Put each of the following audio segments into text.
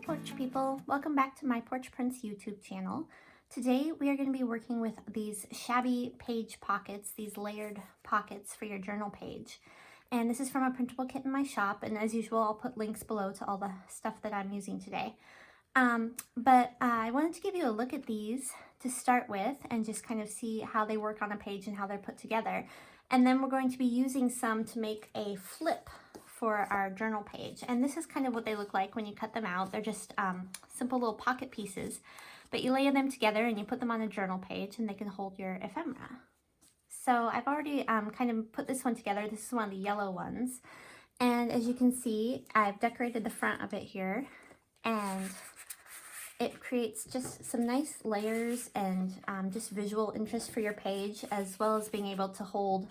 Porch people, welcome back to my Porch Prints YouTube channel. Today we are going to be working with these shabby page pockets, these layered pockets for your journal page. And this is from a printable kit in my shop, and as usual I'll put links below to all the stuff that I'm using today. But I wanted to give you a look at these to start with and just kind of see how they work on a page and how they're put together. And then we're going to be using some to make a flip for our journal page. And this is kind of what they look like when you cut them out. They're just simple little pocket pieces, but you lay them together and you put them on a journal page and they can hold your ephemera. So I've already kind of put this one together. This is one of the yellow ones. And as you can see, I've decorated the front of it here, and it creates just some nice layers and just visual interest for your page, as well as being able to hold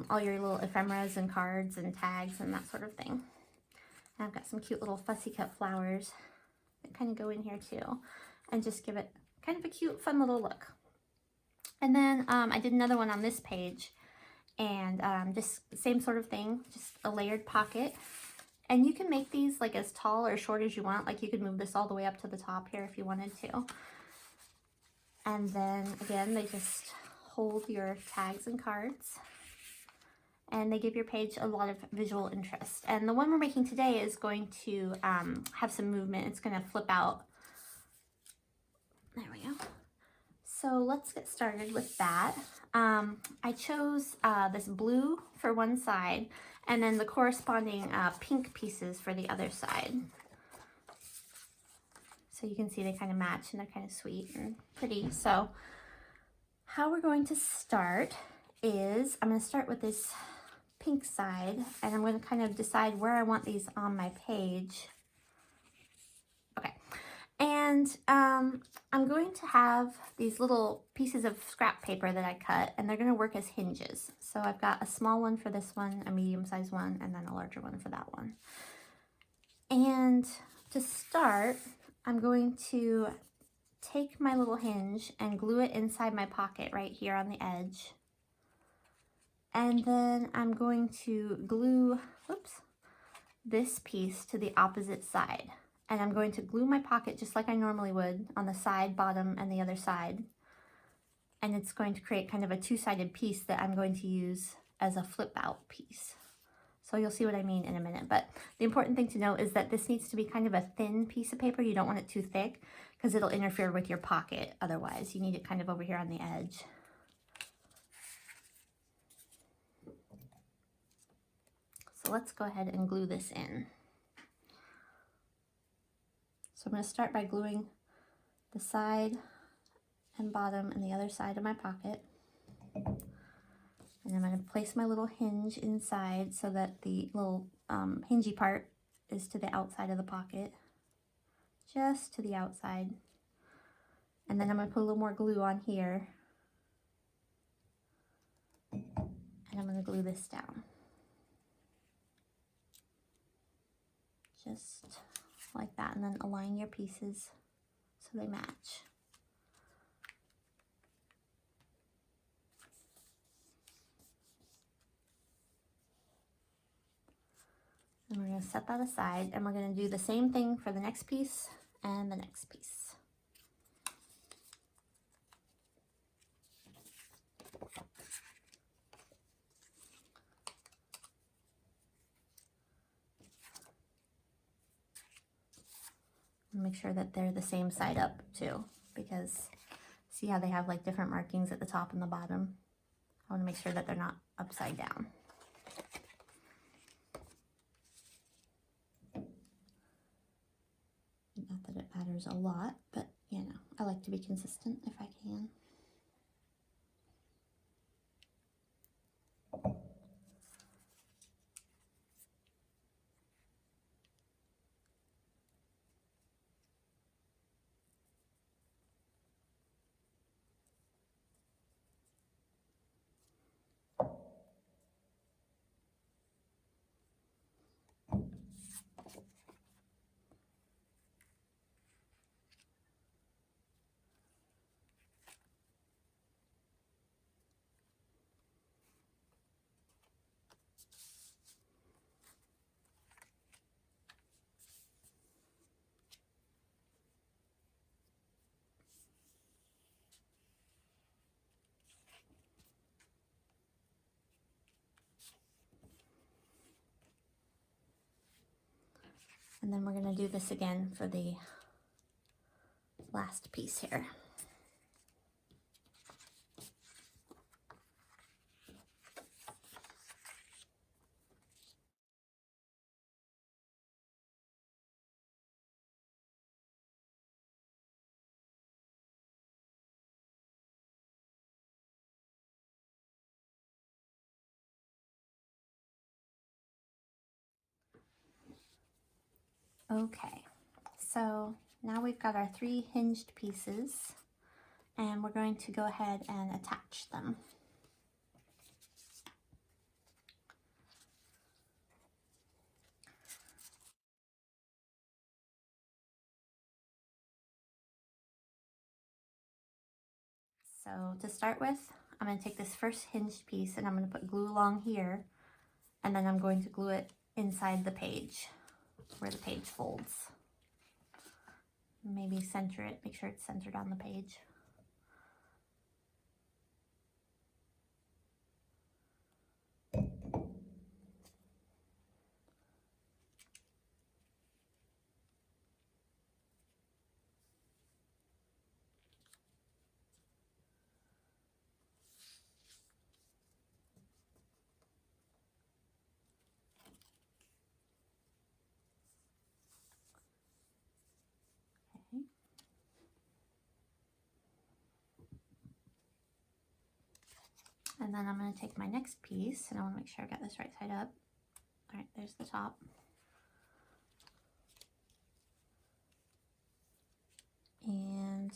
all your little ephemeras and cards and tags and that sort of thing. And I've got some cute little fussy cut flowers that kind of go in here too, and just give it kind of a cute, fun little look. And then I did another one on this page, and just the same sort of thing, just a layered pocket. And you can make these like as tall or short as you want. Like you could move this all the way up to the top here if you wanted to. And then again, they just hold your tags and cards, and they give your page a lot of visual interest. And the one we're making today is going to have some movement. It's going to flip out. There we go. So let's get started with that. I chose this blue for one side, and then the corresponding pink pieces for the other side. So you can see they kind of match, and they're kind of sweet and pretty. So how we're going to start is I'm going to start with this pink side, and I'm going to kind of decide where I want these on my page. Okay. And I'm going to have these little pieces of scrap paper that I cut, and they're going to work as hinges. So I've got a small one for this one, a medium-sized one, and then a larger one for that one. And to start, I'm going to take my little hinge and glue it inside my pocket right here on the edge. And then I'm going to glue, this piece to the opposite side. And I'm going to glue my pocket just like I normally would on the side, bottom, and the other side. And it's going to create kind of a two-sided piece that I'm going to use as a flip out piece. So you'll see what I mean in a minute. But the important thing to note is that this needs to be kind of a thin piece of paper. You don't want it too thick because it'll interfere with your pocket otherwise. You need it kind of over here on the edge. So let's go ahead and glue this in. So I'm going to start by gluing the side and bottom and the other side of my pocket. And I'm going to place my little hinge inside so that the little hingy part is to the outside of the pocket. Just to the outside. And then I'm going to put a little more glue on here. And I'm going to glue this down. Just like that, and then align your pieces so they match. And we're going to set that aside, and we're going to do the same thing for the next piece and the next piece. Make sure that they're the same side up too, because see how they have like different markings at the top and the bottom? I want to make sure that they're not upside down. Not that it matters a lot, but you know, I like to be consistent if I can. And then we're going to do this again for the last piece here. Okay, so now we've got our 3 hinged pieces, and we're going to go ahead and attach them. So to start with, I'm going to take this first hinged piece and I'm going to put glue along here, and then I'm going to glue it inside the page where the page folds. Maybe center it, make sure it's centered on the page. Okay. And then I'm going to take my next piece, and I want to make sure I got this right side up. All right, there's the top. And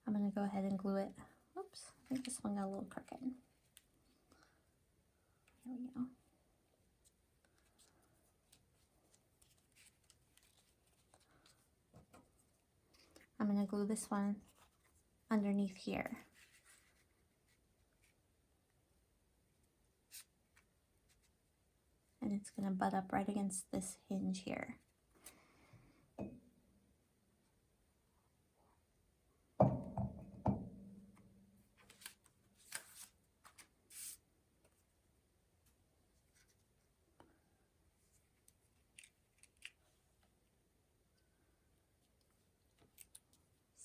I'm going to go ahead and glue it. Oops, I think this one got a little crooked. There we go. I'm going to glue this one underneath here. And it's going to butt up right against this hinge here.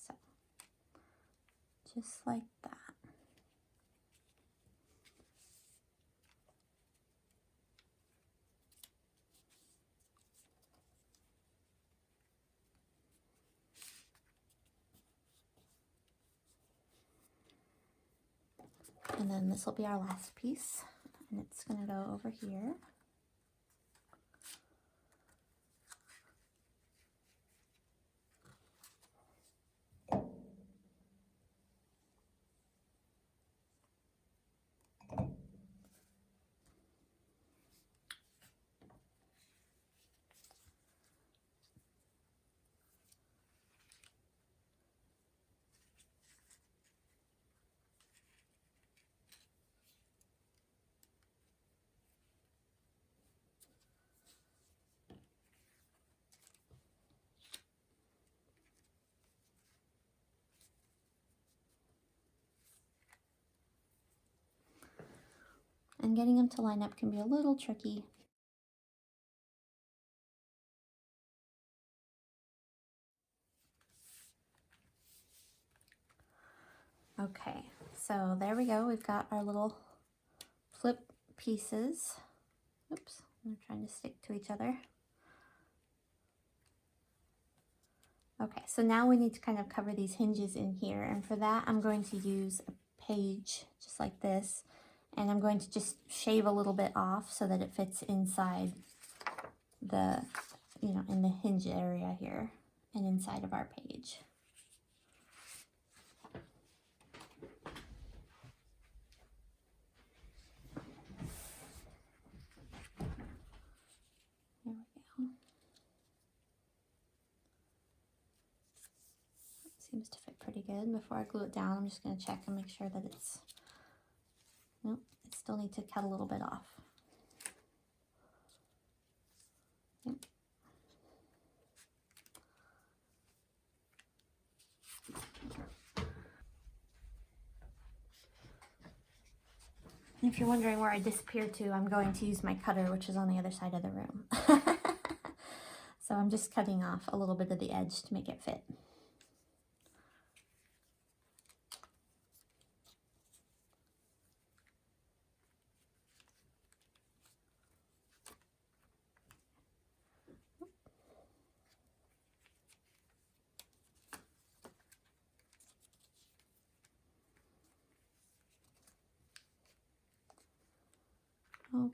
So, just like that. And then this will be our last piece, and it's going to go over here. And getting them to line up can be a little tricky. Okay, so there we go. We've got our little flip pieces. Oops, they're trying to stick to each other. Okay, so now we need to kind of cover these hinges in here, and for that I'm going to use a page just like this, and I'm going to just shave a little bit off so that it fits inside the, you know, in the hinge area here and inside of our page. There we go. Seems to fit pretty good. Before I glue it down, I'm just going to check and make sure that it's, nope, I still need to cut a little bit off. Yep. If you're wondering where I disappeared to, I'm going to use my cutter, which is on the other side of the room. So I'm just cutting off a little bit of the edge to make it fit. Okay.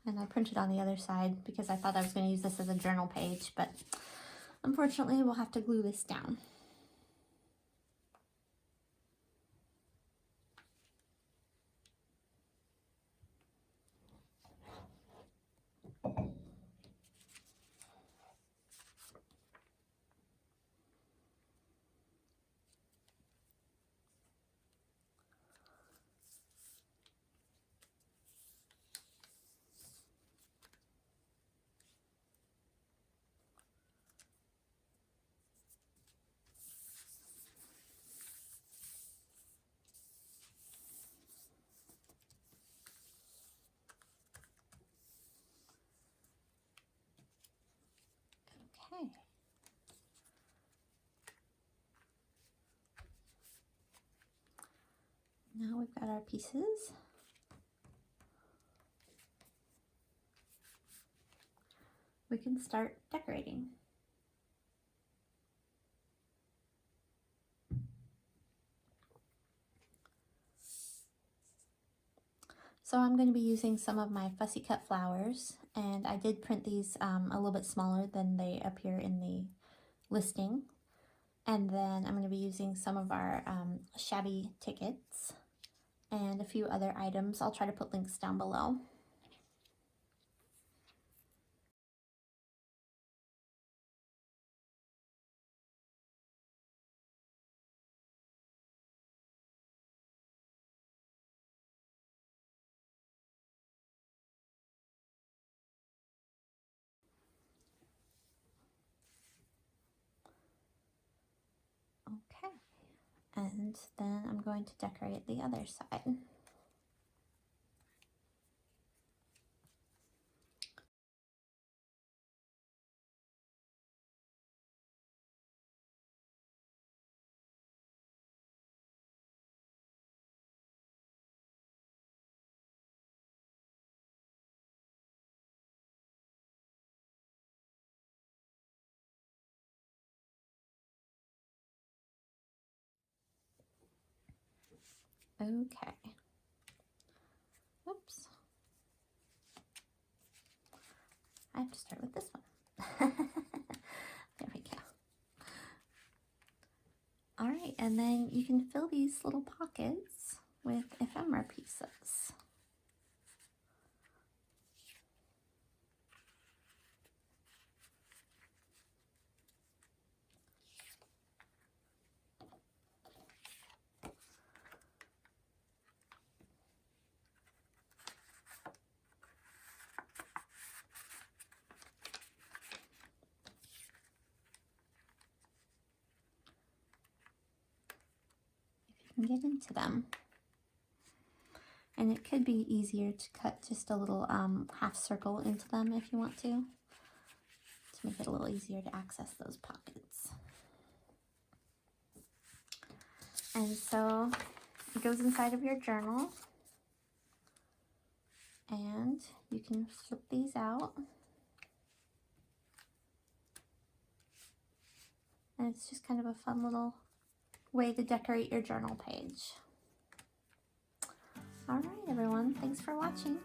And I printed on the other side because I thought I was going to use this as a journal page, but unfortunately we'll have to glue this down. Okay. Now we've got our pieces. We can start decorating. So I'm going to be using some of my Fussy Cut Flowers, and I did print these a little bit smaller than they appear in the listing. And then I'm going to be using some of our Shabby tickets and a few other items. I'll try to put links down below. Okay, and then I'm going to decorate the other side. Okay. Oops. I have to start with this one. There we go. All right, and then you can fill these little pockets with ephemera pieces. And get into them. And it could be easier to cut just a little half circle into them if you want to make it a little easier to access those pockets. And so it goes inside of your journal, and you can flip these out. And it's just kind of a fun little way to decorate your journal page. All right, everyone, thanks for watching.